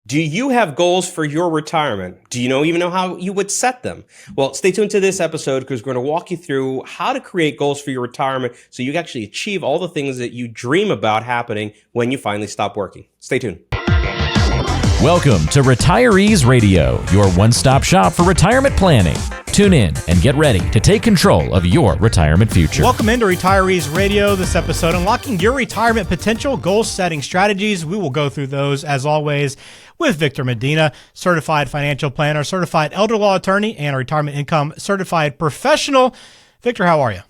Do you have goals for your retirement? Do you even know how you would set them? Well, stay tuned to this episode because we're going to walk you through how to create goals for your retirement so you can actually achieve all the things that you dream about happening when you finally stop working. Stay tuned. Welcome to Retirees Radio, your one-stop shop for retirement planning. Tune in and get ready to take control of your retirement future. Welcome into Retirees Radio. This episode, unlocking your retirement potential, goal-setting strategies. We will go through those, as always, with Victor Medina, certified financial planner, certified elder law attorney, and a retirement income certified professional. Victor, how are you?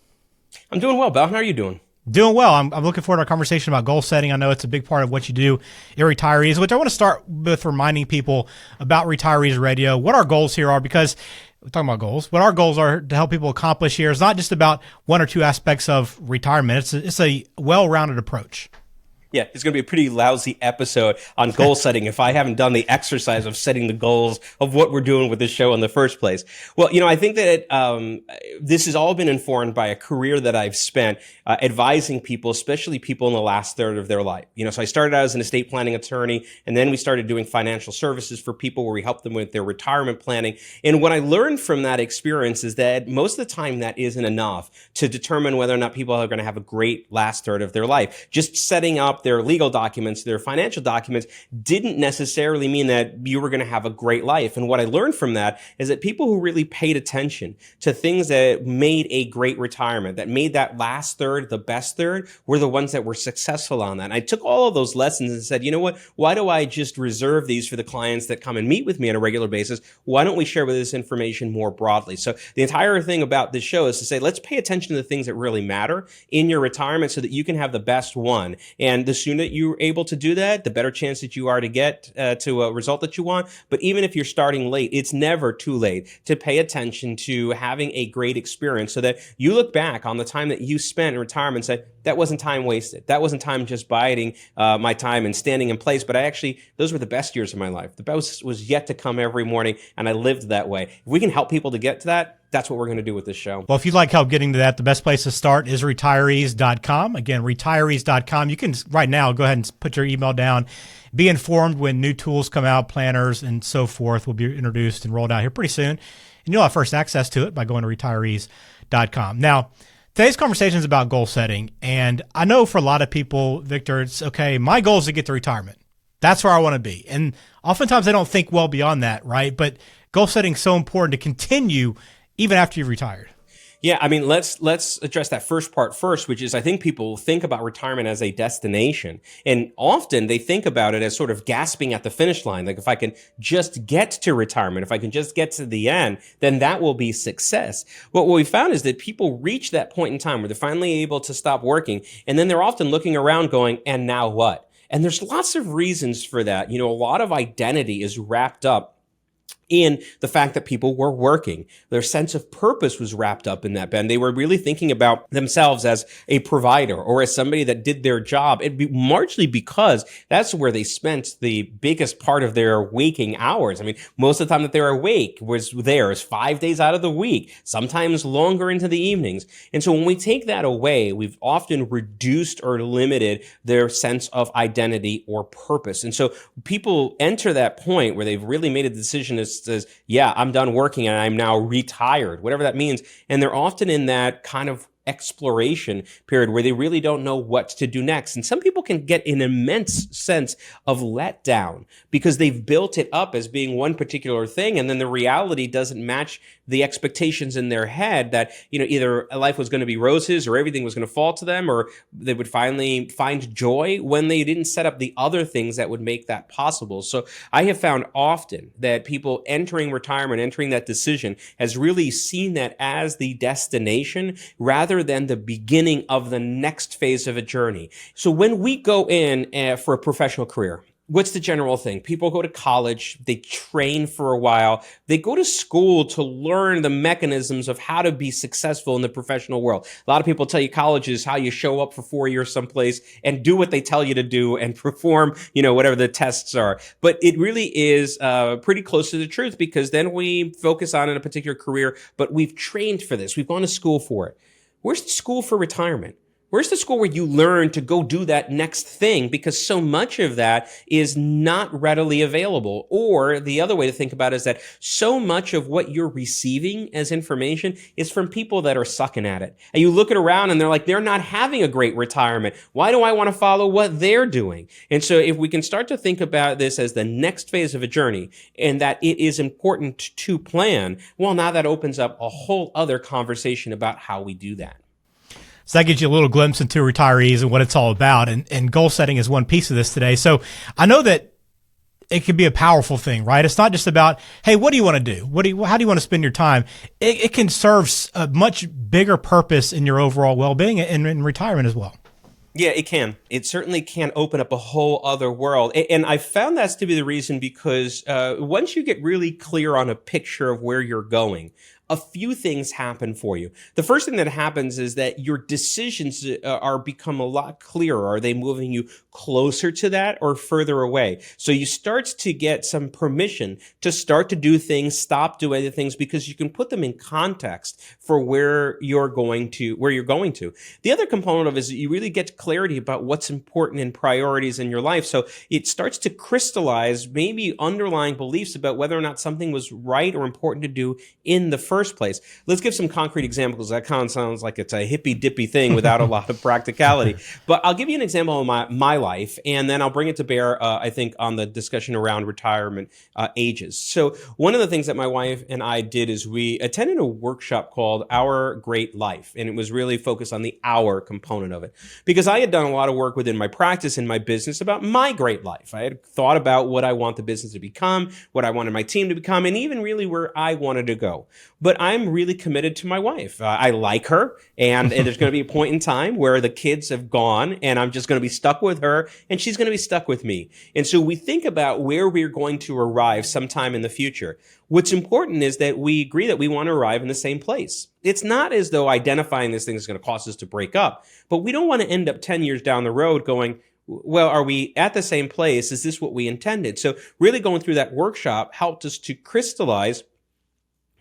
I'm doing well, Bal. How are you doing? Doing well. I'm looking forward to our conversation about goal setting. I know it's a big part of what you do at Retirees, which I want to start with reminding people about Retirees Radio, what our goals here are, because we're talking about goals. What our goals are to help people accomplish here is not just about one or two aspects of retirement. It's a well-rounded approach. Yeah, it's going to be a pretty lousy episode on goal setting if I haven't done the exercise of setting the goals of what we're doing with this show in the first place. Well, I think that this has all been informed by a career that I've spent advising people, especially people in the last third of their life. So I started out as an estate planning attorney, and then we started doing financial services for people where we help them with their retirement planning. And what I learned from that experience is that most of the time that isn't enough to determine whether or not people are going to have a great last third of their life. Just setting up their legal documents, their financial documents didn't necessarily mean that you were going to have a great life. And what I learned from that is that people who really paid attention to things that made a great retirement, that made that last third the best third, were the ones that were successful on that. And I took all of those lessons and said, you know what? Why do I just reserve these for the clients that come and meet with me on a regular basis? Why don't we share with this information more broadly? So the entire thing about this show is to say, let's pay attention to the things that really matter in your retirement so that you can have the best one. And the sooner that you're able to do that, the better chance that you are to get to a result that you want. But even if you're starting late, it's never too late to pay attention to having a great experience so that you look back on the time that you spent in retirement and say, that wasn't time wasted. That wasn't time just biding my time and standing in place. But those were the best years of my life. The best was yet to come every morning, and I lived that way. If we can help people to get to that, that's what we're going to do with this show. Well, if you'd like help getting to that, the best place to start is retirees.com. Again, retirees.com. You can right now go ahead and put your email down. Be informed when new tools come out, planners and so forth will be introduced and rolled out here pretty soon. And you'll have first access to it by going to retirees.com. Now, today's conversation is about goal setting. And I know for a lot of people, Victor, it's okay, my goal is to get to retirement. That's where I want to be. And oftentimes they don't think well beyond that, right? But goal setting is so important to continue even after you've retired. Yeah, let's address that first part first, which is I think people think about retirement as a destination. And often they think about it as sort of gasping at the finish line. Like if I can just get to retirement, if I can just get to the end, then that will be success. What we found is that people reach that point in time where they're finally able to stop working. And then they're often looking around going, and now what? And there's lots of reasons for that. A lot of identity is wrapped up in the fact that people were working. Their sense of purpose was wrapped up in that, Ben. They were really thinking about themselves as a provider or as somebody that did their job. It'd be largely because that's where they spent the biggest part of their waking hours. Most of the time that they're awake was 5 days out of the week, sometimes longer into the evenings. And so when we take that away, we've often reduced or limited their sense of identity or purpose. And so people enter that point where they've really made a decision as says, yeah, I'm done working and I'm now retired, whatever that means. And they're often in that kind of exploration period where they really don't know what to do next. And some people can get an immense sense of letdown because they've built it up as being one particular thing. And then the reality doesn't match the expectations in their head that, either life was going to be roses or everything was going to fall to them, or they would finally find joy when they didn't set up the other things that would make that possible. So I have found often that people entering retirement, entering that decision, has really seen that as the destination rather than the beginning of the next phase of a journey. So when we go in for a professional career, what's the general thing? People go to college, they train for a while, they go to school to learn the mechanisms of how to be successful in the professional world. A lot of people tell you college is how you show up for 4 years someplace and do what they tell you to do and perform, whatever the tests are. But it really is pretty close to the truth, because then we focus on in a particular career, but we've trained for this. We've gone to school for it. Where's the school for retirement? Where's the school where you learn to go do that next thing? Because so much of that is not readily available. Or the other way to think about it is that so much of what you're receiving as information is from people that are sucking at it. And you look it around and they're like, they're not having a great retirement. Why do I want to follow what they're doing? And so if we can start to think about this as the next phase of a journey and that it is important to plan, well, now that opens up a whole other conversation about how we do that. So that gives you a little glimpse into retirees and what it's all about. And goal setting is one piece of this today. So I know that it can be a powerful thing, right? It's not just about, hey, what do you want to do? How do you want to spend your time? It can serve a much bigger purpose in your overall well-being and in retirement as well. Yeah, it can. It certainly can open up a whole other world. And I found that to be the reason because once you get really clear on a picture of where you're going, a few things happen for you. The first thing that happens is that your decisions are become a lot clearer. Are they moving you closer to that or further away? So you start to get some permission to start to do things, stop doing other things, because you can put them in context for where you're going to. The other component of it is that you really get clarity about what's important and priorities in your life. So it starts to crystallize maybe underlying beliefs about whether or not something was right or important to do in the first place. Let's give some concrete examples. That kind of sounds like it's a hippy-dippy thing without a lot of practicality. But I'll give you an example of my life, and then I'll bring it to bear, I think, on the discussion around retirement ages. So one of the things that my wife and I did is we attended a workshop called Our Great Life, and it was really focused on the our component of it. Because I had done a lot of work within my practice and my business about my great life. I had thought about what I want the business to become, what I wanted my team to become, and even really where I wanted to go. But I'm really committed to my wife. I like her, and there's going to be a point in time where the kids have gone, and I'm just going to be stuck with her, and she's going to be stuck with me. And so we think about where we're going to arrive sometime in the future. What's important is that we agree that we want to arrive in the same place. It's not as though identifying this thing is going to cause us to break up, but we don't want to end up 10 years down the road going, well, are we at the same place? Is this what we intended? So really going through that workshop helped us to crystallize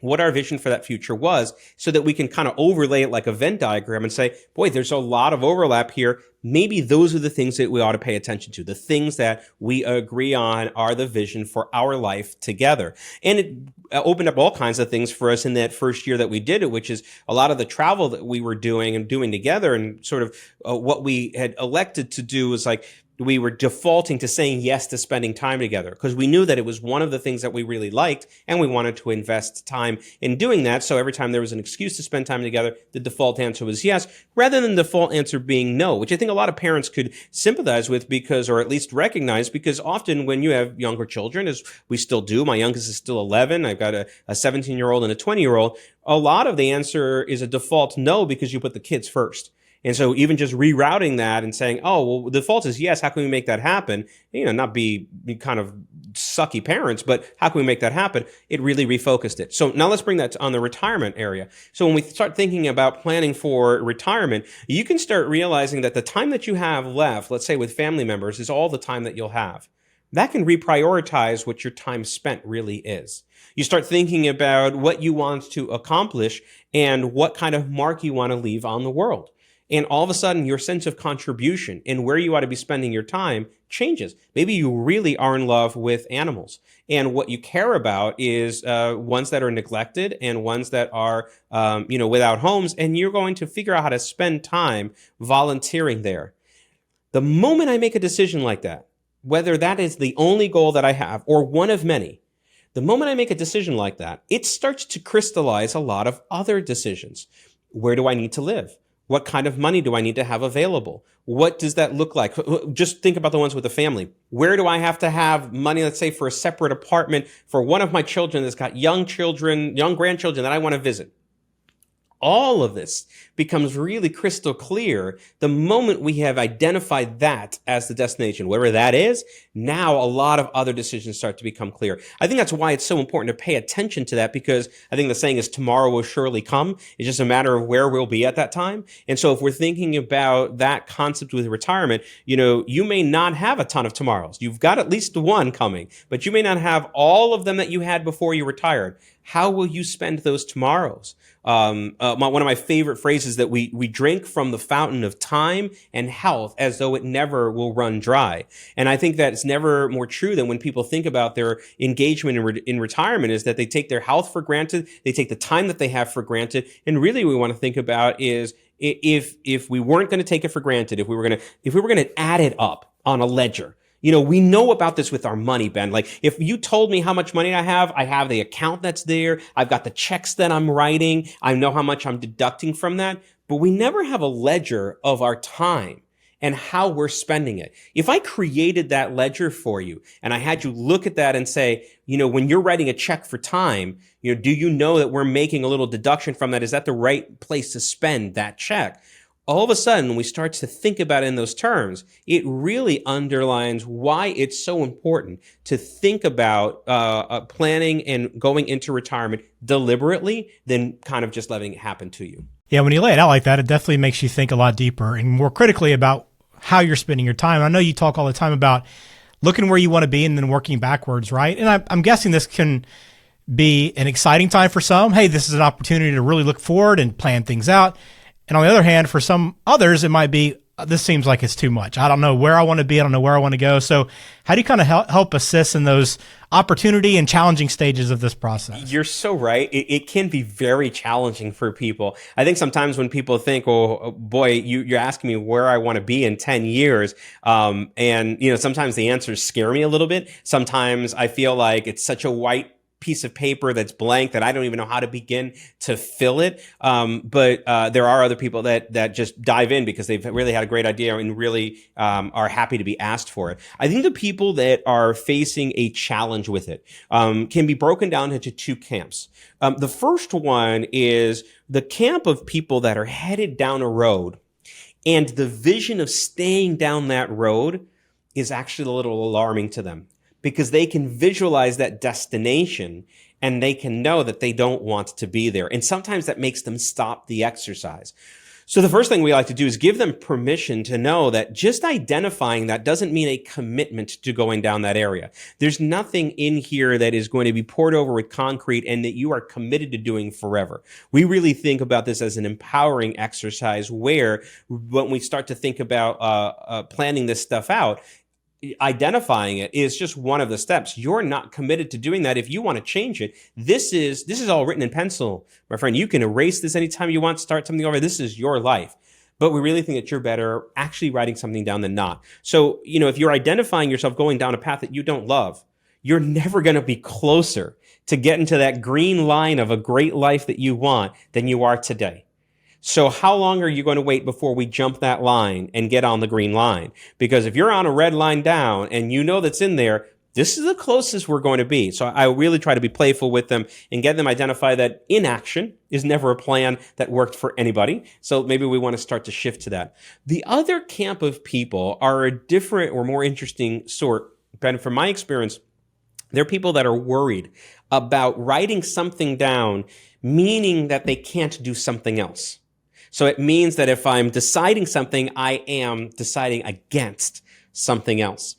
what our vision for that future was so that we can kind of overlay it like a Venn diagram and say, boy, there's a lot of overlap here. Maybe those are the things that we ought to pay attention to. The things that we agree on are the vision for our life together. And it opened up all kinds of things for us in that first year that we did it, which is a lot of the travel that we were doing together, and sort of what we had elected to do was like, we were defaulting to saying yes to spending time together because we knew that it was one of the things that we really liked and we wanted to invest time in doing that. So every time there was an excuse to spend time together, the default answer was yes, rather than the default answer being no, which I think a lot of parents could sympathize with because, or at least recognize, because often when you have younger children, as we still do, my youngest is still 11, I've got a 17-year-old and a 20-year-old, a lot of the answer is a default no because you put the kids first. And so even just rerouting that and saying, oh, well, the default is yes, how can we make that happen? Not be kind of sucky parents, but how can we make that happen? It really refocused it. So now let's bring that on the retirement area. So when we start thinking about planning for retirement, you can start realizing that the time that you have left, let's say with family members, is all the time that you'll have. That can reprioritize what your time spent really is. You start thinking about what you want to accomplish and what kind of mark you want to leave on the world. And all of a sudden, your sense of contribution and where you ought to be spending your time changes. Maybe you really are in love with animals. And what you care about is ones that are neglected and ones that are, without homes. And you're going to figure out how to spend time volunteering there. The moment I make a decision like that, whether that is the only goal that I have or one of many, the moment I make a decision like that, it starts to crystallize a lot of other decisions. Where do I need to live? What kind of money do I need to have available? What does that look like? Just think about the ones with the family. Where do I have to have money, let's say, for a separate apartment for one of my children that's got young grandchildren that I want to visit? All of this becomes really crystal clear the moment we have identified that as the destination. Wherever that is, now a lot of other decisions start to become clear. I think that's why it's so important to pay attention to that, because I think the saying is tomorrow will surely come. It's just a matter of where we'll be at that time. And so if we're thinking about that concept with retirement, you may not have a ton of tomorrows. You've got at least one coming, but you may not have all of them that you had before you retired. How will you spend those tomorrows? One of my favorite phrases that we drink from the fountain of time and health as though it never will run dry. And I think that it's never more true than when people think about their engagement in retirement is that they take their health for granted. They take the time that they have for granted. And really we want to think about is if we weren't going to take it for granted, if we were going to add it up on a ledger. We know about this with our money, Ben. Like if you told me how much money I have the account that's there. I've got the checks that I'm writing. I know how much I'm deducting from that, but we never have a ledger of our time and how we're spending it. If I created that ledger for you and I had you look at that and say, when you're writing a check for time, do you know that we're making a little deduction from that? Is that the right place to spend that check? All of a sudden, when we start to think about it in those terms, it really underlines why it's so important to think about planning and going into retirement deliberately than kind of just letting it happen to you. Yeah, when you lay it out like that, it definitely makes you think a lot deeper and more critically about how you're spending your time. I know you talk all the time about looking where you want to be and then working backwards, right? And I'm guessing this can be an exciting time for some. Hey, this is an opportunity to really look forward and plan things out. And on the other hand, for some others, it might be, this seems like it's too much. I don't know where I want to be. I don't know where I want to go. So how do you kind of help assist in those opportunity and challenging stages of this process? You're so right. It can be very challenging for people. I think sometimes when people think, oh boy, you're asking me where I want to be in 10 years. And sometimes the answers scare me a little bit. Sometimes I feel like it's such a white piece of paper that's blank that I don't even know how to begin to fill it. But there are other people that just dive in because they've really had a great idea and really are happy to be asked for it. I think the people that are facing a challenge with it can be broken down into two camps. The first one is the camp of people that are headed down a road, and the vision of staying down that road is actually a little alarming to them, because they can visualize that destination and they can know that they don't want to be there. And sometimes that makes them stop the exercise. So the first thing we like to do is give them permission to know that just identifying that doesn't mean a commitment to going down that area. There's nothing in here that is going to be poured over with concrete and that you are committed to doing forever. We really think about this as an empowering exercise where when we start to think about planning this stuff out, identifying it is just one of the steps. You're not committed to doing that. If you want to change it, this is all written in pencil, my friend. You can erase this anytime you want, start something over. This is your life. But we really think that you're better actually writing something down than not. So, if you're identifying yourself going down a path that you don't love, you're never going to be closer to getting to that green line of a great life that you want than you are today. So how long are you going to wait before we jump that line and get on the green line? Because if you're on a red line down and you know that's in there, this is the closest we're going to be. So I really try to be playful with them and get them identify that inaction is never a plan that worked for anybody. So maybe we want to start to shift to that. The other camp of people are a different or more interesting sort. Ben, from my experience, they're people that are worried about writing something down, meaning that they can't do something else. So it means that if I'm deciding something, I am deciding against something else.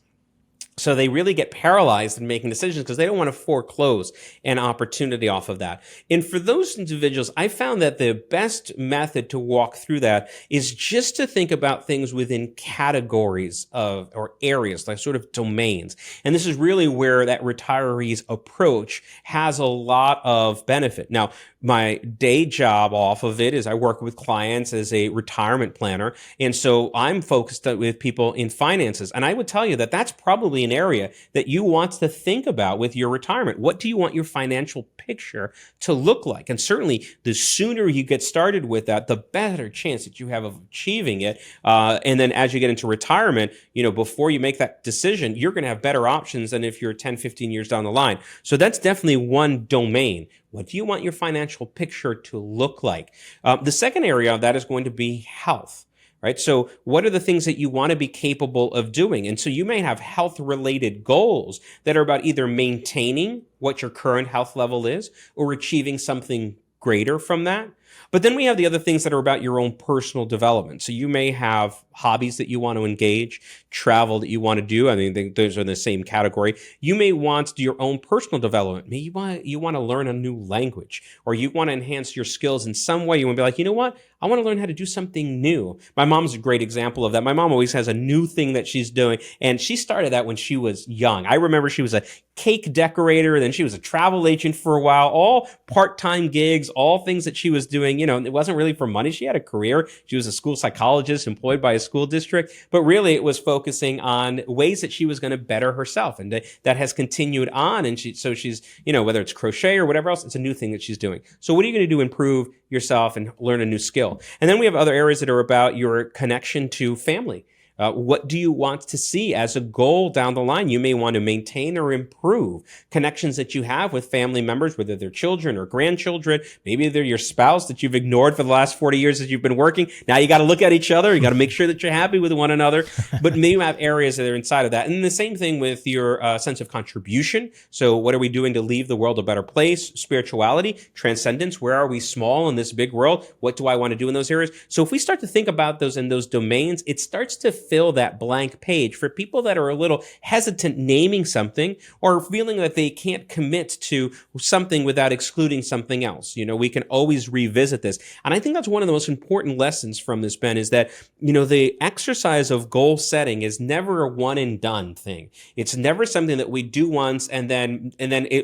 So they really get paralyzed in making decisions because they don't want to foreclose an opportunity off of that. And for those individuals, I found that the best method to walk through that is just to think about things within categories of, or areas, like sort of domains. And this is really where that retiree's approach has a lot of benefit. Now, my day job off of it is I work with clients as a retirement planner. And so I'm focused with people in finances. And I would tell you that that's probably an area that you want to think about with your retirement. What do you want your financial picture to look like? And certainly the sooner you get started with that, the better chance that you have of achieving it. And then as you get into retirement, before you make that decision, you're going to have better options than if you're 10, 15 years down the line. So that's definitely one domain. What do you want your financial picture to look like? The second area of that is going to be health. Right? So what are the things that you want to be capable of doing? And so you may have health-related goals that are about either maintaining what your current health level is or achieving something greater from that. But then we have the other things that are about your own personal development. So you may have hobbies that you want to engage, travel that you want to do. I mean, those are in the same category. You may want to do your own personal development. Maybe you want to learn a new language, or you want to enhance your skills in some way. You want to be like, you know what? I want to learn how to do something new. My mom's a great example of that. My mom always has a new thing that she's doing, and she started that when she was young. I remember she was a cake decorator, then she was a travel agent for a while, all part-time gigs, all things that she was doing. It wasn't really for money. She had a career. She was a school psychologist employed by a school district, but really it was focusing on ways that she was going to better herself. And that has continued on. And she's, whether it's crochet or whatever else, it's a new thing that she's doing. So what are you going to do to improve yourself and learn a new skill? And then we have other areas that are about your connection to family. What do you want to see as a goal down the line? You may want to maintain or improve connections that you have with family members, whether they're children or grandchildren. Maybe they're your spouse that you've ignored for the last 40 years that you've been working. Now you got to look at each other. You got to make sure that you're happy with one another. But maybe you have areas that are inside of that. And the same thing with your sense of contribution. So what are we doing to leave the world a better place? Spirituality, transcendence. Where are we small in this big world? What do I want to do in those areas? So if we start to think about those in those domains, it starts to fill that blank page for people that are a little hesitant naming something or feeling that they can't commit to something without excluding something else. We can always revisit this. And I think that's one of the most important lessons from this, Ben, is that, the exercise of goal setting is never a one and done thing. It's never something that we do once and then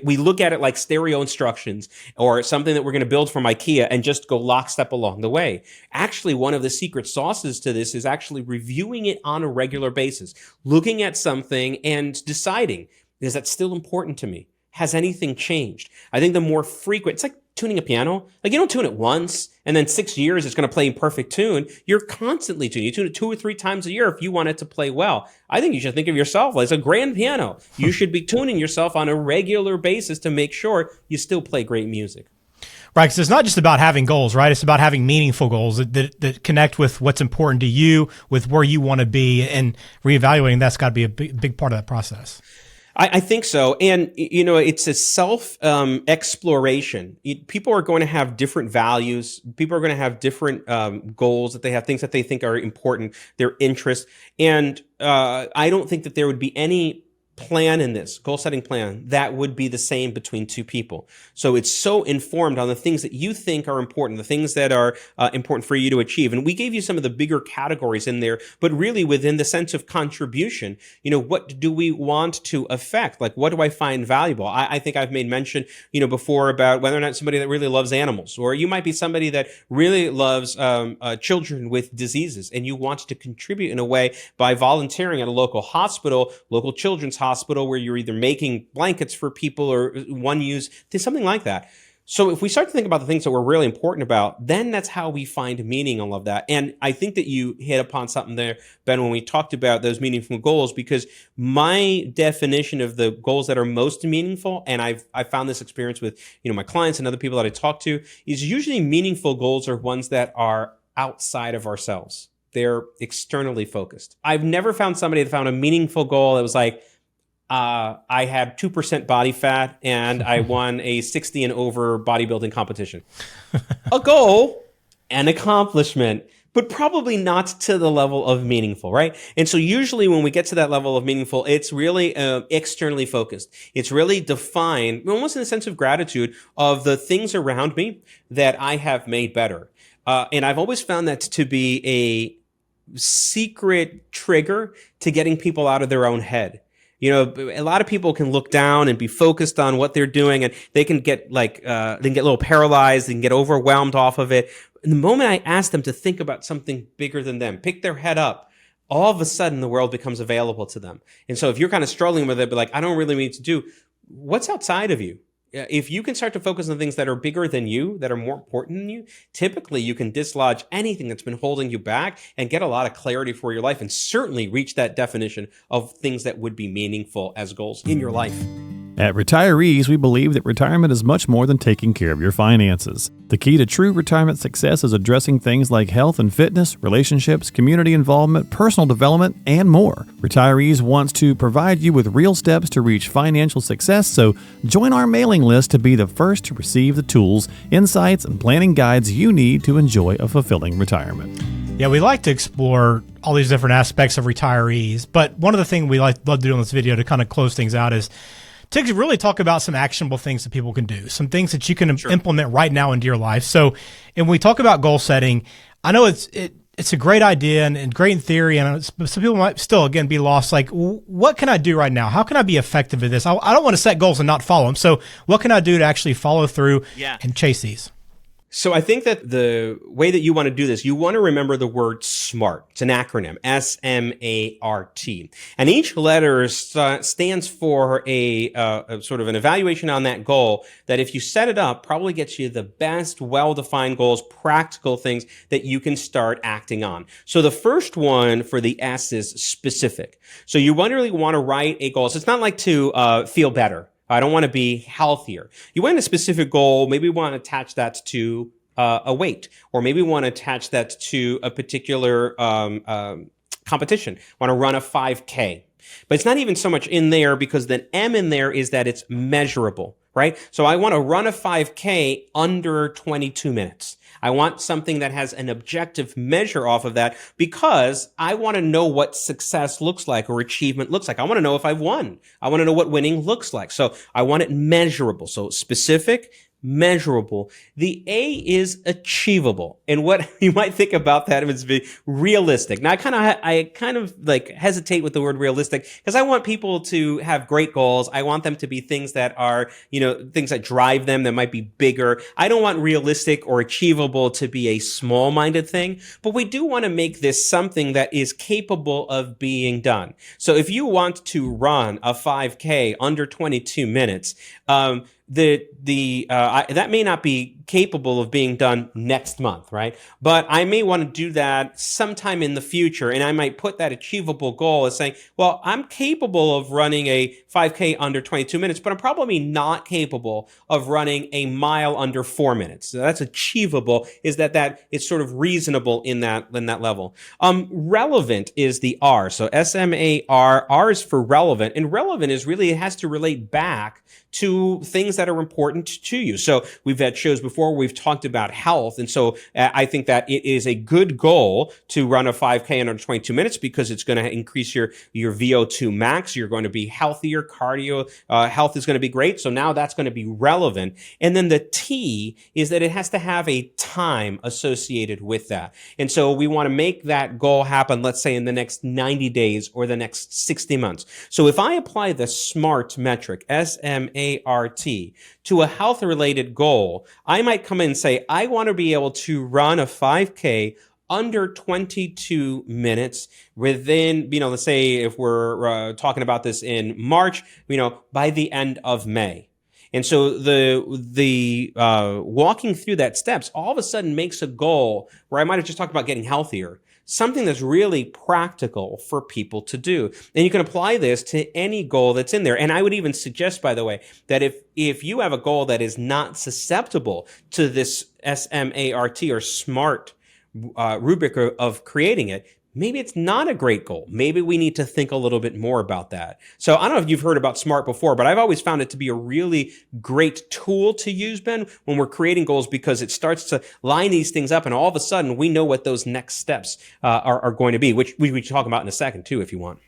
we look at it like stereo instructions or something that we're going to build from IKEA and just go lockstep along the way. Actually, one of the secret sauces to this is actually reviewing it on a regular basis, looking at something and deciding, is that still important to me? Has anything changed? I think the more frequent, it's like tuning a piano. Like you don't tune it once and then 6 years it's going to play in perfect tune. You're constantly tuning. You tune it 2 or 3 times a year if you want it to play well. I think you should think of yourself as a grand piano. You should be tuning yourself on a regular basis to make sure you still play great music. Right, because it's not just about having goals, right? It's about having meaningful goals that connect with what's important to you, with where you want to be, and reevaluating that's got to be a big part of that process. I think so. And, it's a self-exploration. People are going to have different values. People are going to have different goals that they have, things that they think are important, their interests. And I don't think that there would be any plan in this goal setting plan that would be the same between two people. So it's so informed on the things that you think are important, the things that are important for you to achieve. And we gave you some of the bigger categories in there, but really within the sense of contribution, what do we want to affect? Like, what do I find valuable? I think I've made mention, before about whether or not somebody that really loves animals, or you might be somebody that really loves children with diseases, and you want to contribute in a way by volunteering at a local hospital, local children's hospital, where you're either making blankets for people or one use, something like that. So if we start to think about the things that we're really important about, then that's how we find meaning in all of that. And I think that you hit upon something there, Ben, when we talked about those meaningful goals, because my definition of the goals that are most meaningful, and I found this experience with, my clients and other people that I talk to, is usually meaningful goals are ones that are outside of ourselves. They're externally focused. I've never found somebody that found a meaningful goal that was like, I had 2% body fat and I won a 60 and over bodybuilding competition. A goal, an accomplishment, but probably not to the level of meaningful, right? And so usually when we get to that level of meaningful, it's really externally focused. It's really defined, almost in a sense of gratitude, of the things around me that I have made better. And I've always found that to be a secret trigger to getting people out of their own head. A lot of people can look down and be focused on what they're doing, and they can get they can get a little paralyzed, they can get overwhelmed off of it. And the moment I ask them to think about something bigger than them, pick their head up, all of a sudden the world becomes available to them. And so if you're kind of struggling with it, but like, I don't really need to do, what's outside of you? If you can start to focus on things that are bigger than you, that are more important than you, typically you can dislodge anything that's been holding you back and get a lot of clarity for your life, and certainly reach that definition of things that would be meaningful as goals in your life. At Retirees, we believe that retirement is much more than taking care of your finances. The key to true retirement success is addressing things like health and fitness, relationships, community involvement, personal development, and more. Retirees wants to provide you with real steps to reach financial success, so join our mailing list to be the first to receive the tools, insights, and planning guides you need to enjoy a fulfilling retirement. Yeah, we like to explore all these different aspects of retirees, but one of the things we love to do in this video to kind of close things out is to really talk about some actionable things that people can do, some things that you can implement right now into your life. So, and when we talk about goal setting, I know it's a great idea and great in theory, and some people might still, again, be lost. Like, what can I do right now? How can I be effective at this? I don't want to set goals and not follow them. So what can I do to actually follow through and chase these? So I think that the way that you want to do this, you want to remember the word SMART. It's an acronym, S-M-A-R-T. And each letter stands for a sort of an evaluation on that goal that if you set it up, probably gets you the best well-defined goals, practical things that you can start acting on. So the first one for the S is specific. So you really want to write a goal. So it's not like to feel better. I don't want to be healthier. You want a specific goal. Maybe you want to attach that to a weight, or maybe you want to attach that to a particular competition. Want to run a 5K. But it's not even so much in there, because the M in there is that it's measurable, right? So I want to run a 5K under 22 minutes. I want something that has an objective measure off of that, because I want to know what success looks like or achievement looks like. I want to know if I've won. I want to know what winning looks like. So I want it measurable. So specific, measurable. The A is achievable. And what you might think about that is be realistic. Now, I kind of like hesitate with the word realistic, because I want people to have great goals. I want them to be things that are, things that drive them, that might be bigger. I don't want realistic or achievable to be a small-minded thing, but we do want to make this something that is capable of being done. So if you want to run a 5K under 22 minutes, that may not be capable of being done next month, right? But I may want to do that sometime in the future, and I might put that achievable goal as saying, well, I'm capable of running a 5K under 22 minutes, but I'm probably not capable of running a mile under 4 minutes. So that's achievable, is that it's sort of reasonable in that level. Relevant is the R. So S-M-A-R, R is for relevant, and relevant is really, it has to relate back to things that are important to you. So we've had shows before where we've talked about health. And so I think that it is a good goal to run a 5K in under 22 minutes, because it's going to increase your VO2 max. You're going to be healthier. Cardio health is going to be great. So now that's going to be relevant. And then the T is that it has to have a time associated with that. And so we want to make that goal happen, let's say in the next 90 days or the next 60 months. So if I apply the SMART metric, S-M-A-R-T, to a health-related goal, I might come in and say, I want to be able to run a 5K under 22 minutes within, let's say if we're talking about this in March, by the end of May. And so the walking through that steps all of a sudden makes a goal where I might have just talked about getting healthier, something that's really practical for people to do. And you can apply this to any goal that's in there. And I would even suggest, by the way, that if you have a goal that is not susceptible to this SMART or SMART rubric of creating it, maybe it's not a great goal. Maybe we need to think a little bit more about that. So I don't know if you've heard about SMART before, but I've always found it to be a really great tool to use, Ben, when we're creating goals, because it starts to line these things up, and all of a sudden we know what those next steps are going to be, which we can talk about in a second too, if you want.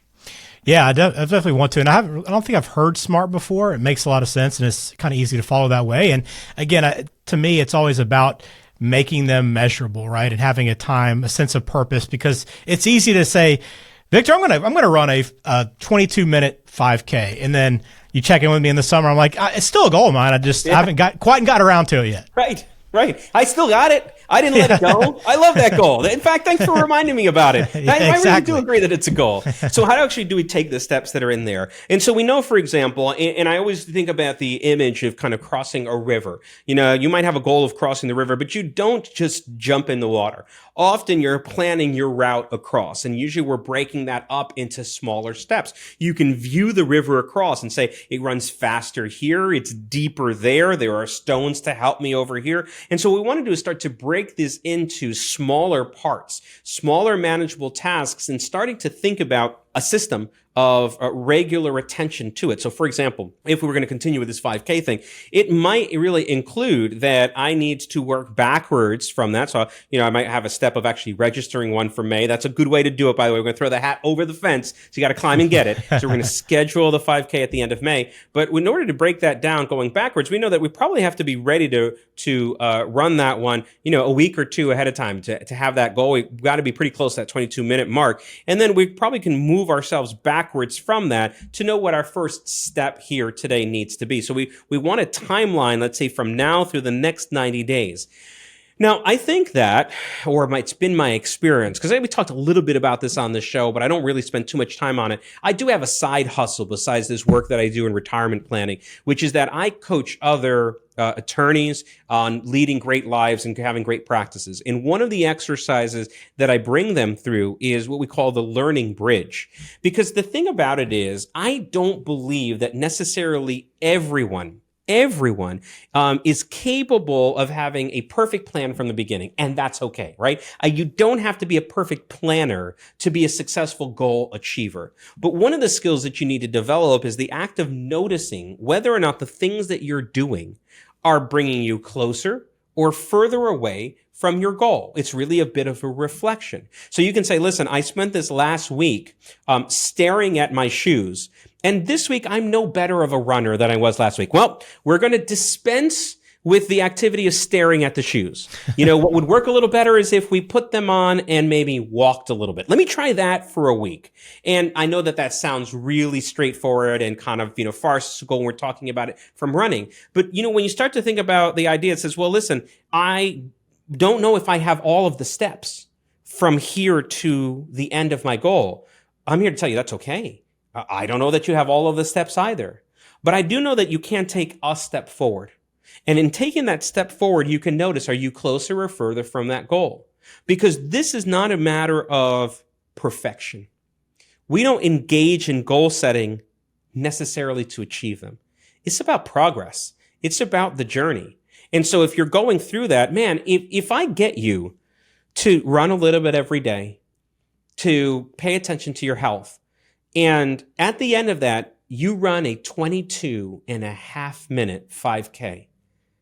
Yeah, I definitely want to. And I don't think I've heard SMART before. It makes a lot of sense, and it's kind of easy to follow that way. And again, to me, it's always about making them measurable, right? And having a sense of purpose, because it's easy to say, Victor, I'm going to run a 22-minute 5K. And then you check in with me in the summer. I'm like, it's still a goal of mine. I just haven't got around to it yet. Right. I still got it. I didn't let it go. I love that goal. In fact, thanks for reminding me about it. Yeah, I really exactly. do agree that it's a goal. So how actually do we take the steps that are in there? And so we know, for example, and I always think about the image of kind of crossing a river. You know, you might have a goal of crossing the river, but you don't just jump in the water. Often you're planning your route across, and usually we're breaking that up into smaller steps. You can view the river across and say, it runs faster here, it's deeper there, there are stones to help me over here. And so what we want to do is start to break this into smaller parts, smaller manageable tasks, and starting to think about a system of regular attention to it. So for example, if we were going to continue with this 5K thing, it might really include that I need to work backwards from that. So, you know, I might have a step of actually registering one for May. That's a good way to do it, by the way. We're going to throw the hat over the fence. So you got to climb and get it. So we're going to schedule the 5K at the end of May. But in order to break that down going backwards, we know that we probably have to be ready to run that one, you know, a week or two ahead of time to have that goal. We've got to be pretty close to that 22-minute mark. And then we probably can move ourselves backwards from that to know what our first step here today needs to be. So we want a timeline, let's say from now through the next 90 days. Now, I think that, or it's been my experience, because we talked a little bit about this on the show, but I don't really spend too much time on it. I do have a side hustle besides this work that I do in retirement planning, which is that I coach other attorneys on leading great lives and having great practices. And one of the exercises that I bring them through is what we call the learning bridge. Because the thing about it is, I don't believe that necessarily everyone is capable of having a perfect plan from the beginning, and that's okay, right? You don't have to be a perfect planner to be a successful goal achiever. But one of the skills that you need to develop is the act of noticing whether or not the things that you're doing are bringing you closer or further away from your goal. It's really a bit of a reflection. So you can say, listen, I spent this last week staring at my shoes, and this week I'm no better of a runner than I was last week. Well, we're going to dispense with the activity of staring at the shoes. You know, what would work a little better is if we put them on and maybe walked a little bit. Let me try that for a week. And I know that sounds really straightforward and kind of, you know, farcical when we're talking about it from running. But, you know, when you start to think about the idea, it says, well, listen, I don't know if I have all of the steps from here to the end of my goal. I'm here to tell you that's okay. I don't know that you have all of the steps either, but I do know that you can take a step forward. And in taking that step forward, you can notice, are you closer or further from that goal? Because this is not a matter of perfection. We don't engage in goal setting necessarily to achieve them. It's about progress. It's about the journey. And so if you're going through that, man, if I get you to run a little bit every day, to pay attention to your health, and at the end of that, you run a 22.5-minute 5K.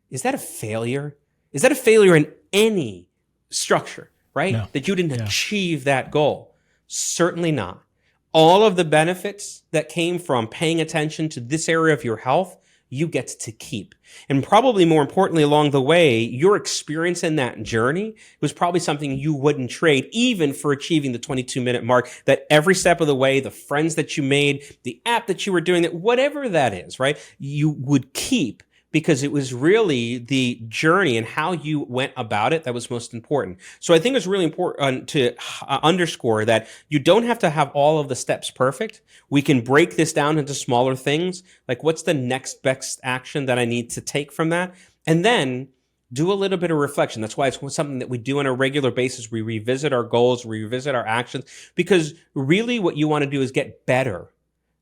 Is that a failure? Is that a failure in any structure, right? No. That you didn't achieve that goal? Certainly not. All of the benefits that came from paying attention to this area of your health, you get to keep. And probably more importantly, along the way, your experience in that journey was probably something you wouldn't trade even for achieving the 22-minute mark, that every step of the way, the friends that you made, the app that you were doing, that whatever that is, right, you would keep, because it was really the journey and how you went about it that was most important. So I think it's really important to underscore that you don't have to have all of the steps perfect. We can break this down into smaller things, like what's the next best action that I need to take from that? And then do a little bit of reflection. That's why it's something that we do on a regular basis. We revisit our goals, we revisit our actions, because really what you want to do is get better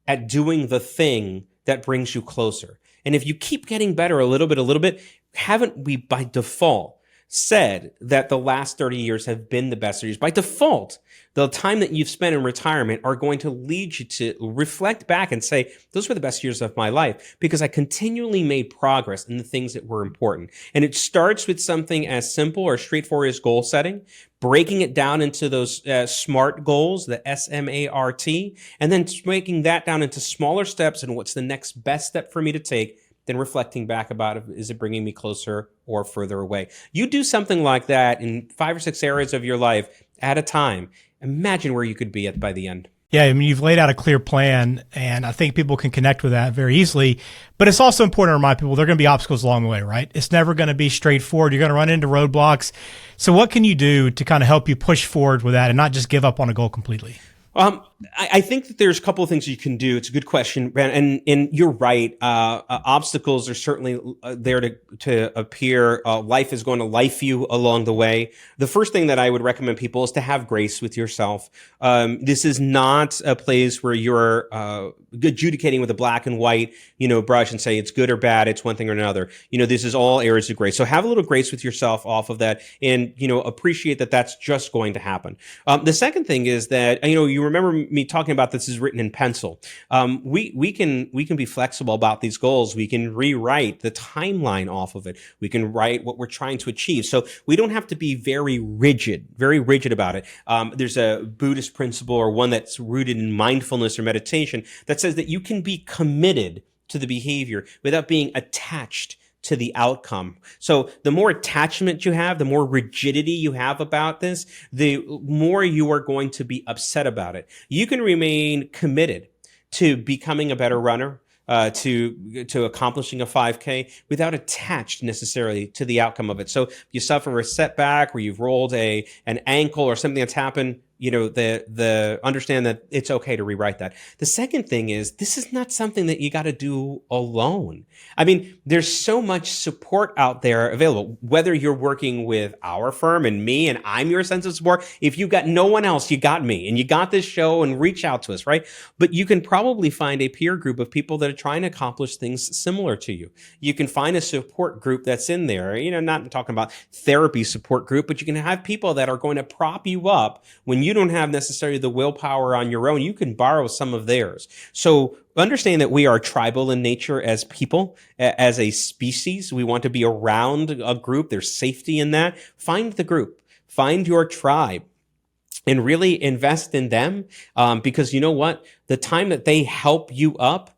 at doing the thing that brings you closer. And if you keep getting better a little bit, haven't we by default said that the last 30 years have been the best years? By default, the time that you've spent in retirement are going to lead you to reflect back and say, those were the best years of my life because I continually made progress in the things that were important. And it starts with something as simple or straightforward as goal setting, breaking it down into those SMART goals, the SMART, and then breaking that down into smaller steps and what's the next best step for me to take, then reflecting back about it, is it bringing me closer or further away? You do something like that in 5 or 6 areas of your life at a time. Imagine where you could be at by the end. Yeah, I mean, you've laid out a clear plan, and I think people can connect with that very easily. But it's also important to remind people there are going to be obstacles along the way, right? It's never going to be straightforward. You're going to run into roadblocks. So what can you do to kind of help you push forward with that and not just give up on a goal completely? I think that there's a couple of things you can do. It's a good question, Brandon, and you're right. Obstacles are certainly there to appear. Life is going to life you along the way. The first thing that I would recommend people is to have grace with yourself. This is not a place where you're adjudicating with a black and white, brush and say it's good or bad, it's one thing or another. This is all areas of grace. So have a little grace with yourself off of that, and appreciate that that's just going to happen. The second thing is that you remember me talking about this is written in pencil. We can be flexible about these goals. We can rewrite the timeline off of it. We can write what we're trying to achieve. So we don't have to be very rigid about it. There's a Buddhist principle, or one that's rooted in mindfulness or meditation, that says that you can be committed to the behavior without being attached to the outcome. So the more attachment you have, the more rigidity you have about this, the more you are going to be upset about it. You can remain committed to becoming a better runner, to accomplishing a 5K without attached necessarily to the outcome of it. So if you suffer a setback, where you've rolled an ankle or something that's happened, the understand that it's okay to rewrite that. The second thing is, this is not something that you got to do alone. I mean, there's so much support out there available, whether you're working with our firm and me, and I'm your sense of support. If you've got no one else, you got me, and you got this show, and reach out to us, right? But you can probably find a peer group of people that are trying to accomplish things similar to you. You can find a support group that's in there, not talking about therapy support group, but you can have people that are going to prop you up when you don't have necessarily the willpower on your own. You can borrow some of theirs. So understand that we are tribal in nature as people, as a species. We want to be around a group. There's safety in that. Find the group, find your tribe, and really invest in them, because you know what? The time that they help you up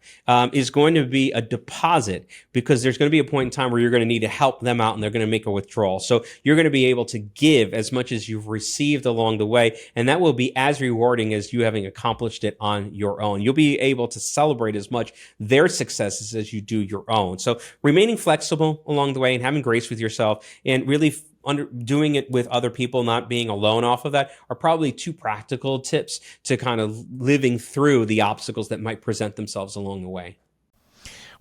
is going to be a deposit, because there's going to be a point in time where you're going to need to help them out, and they're going to make a withdrawal. So you're going to be able to give as much as you've received along the way, and that will be as rewarding as you having accomplished it on your own. You'll be able to celebrate as much their successes as you do your own. So remaining flexible along the way and having grace with yourself, and really doing it with other people, not being alone off of that, are probably two practical tips to kind of living through the obstacles that might present themselves along the way.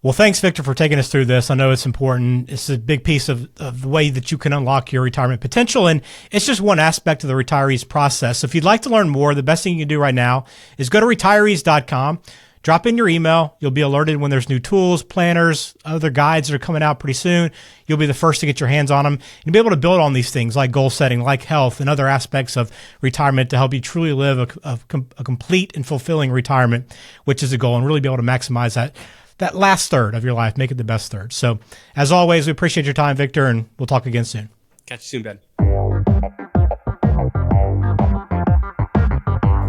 Well, thanks, Victor, for taking us through this. I know it's important. It's a big piece of the way that you can unlock your retirement potential, and it's just one aspect of the retirees process. So if you'd like to learn more, the best thing you can do right now is go to retirees.com. Drop in your email. You'll be alerted when there's new tools, planners, other guides that are coming out pretty soon. You'll be the first to get your hands on them. You'll be able to build on these things like goal setting, like health, and other aspects of retirement to help you truly live a complete and fulfilling retirement, which is the goal, and really be able to maximize that last third of your life, make it the best third. So as always, we appreciate your time, Victor, and we'll talk again soon. Catch you soon, Ben.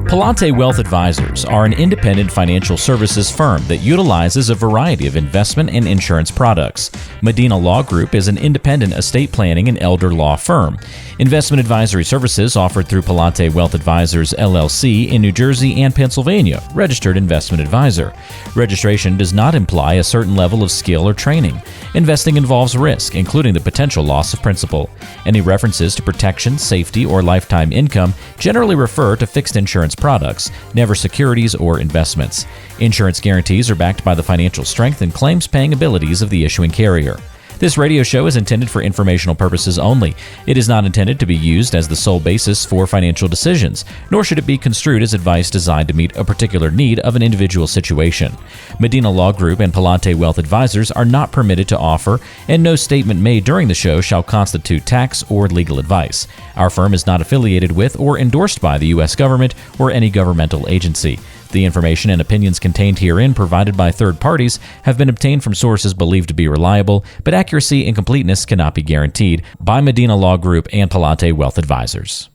Palante Wealth Advisors are an independent financial services firm that utilizes a variety of investment and insurance products. Medina Law Group is an independent estate planning and elder law firm. Investment advisory services offered through Palante Wealth Advisors, LLC in New Jersey and Pennsylvania, registered investment advisor. Registration does not imply a certain level of skill or training. Investing involves risk, including the potential loss of principal. Any references to protection, safety, or lifetime income generally refer to fixed insurance products, never securities or investments. Insurance guarantees are backed by the financial strength and claims-paying abilities of the issuing carrier. This radio show is intended for informational purposes only. It is not intended to be used as the sole basis for financial decisions, nor should it be construed as advice designed to meet a particular need of an individual situation. Medina Law Group and Palante Wealth Advisors are not permitted to offer, and no statement made during the show shall constitute tax or legal advice. Our firm is not affiliated with or endorsed by the U.S. government or any governmental agency. The information and opinions contained herein provided by third parties have been obtained from sources believed to be reliable, but accuracy and completeness cannot be guaranteed by Medina Law Group and Palante Wealth Advisors.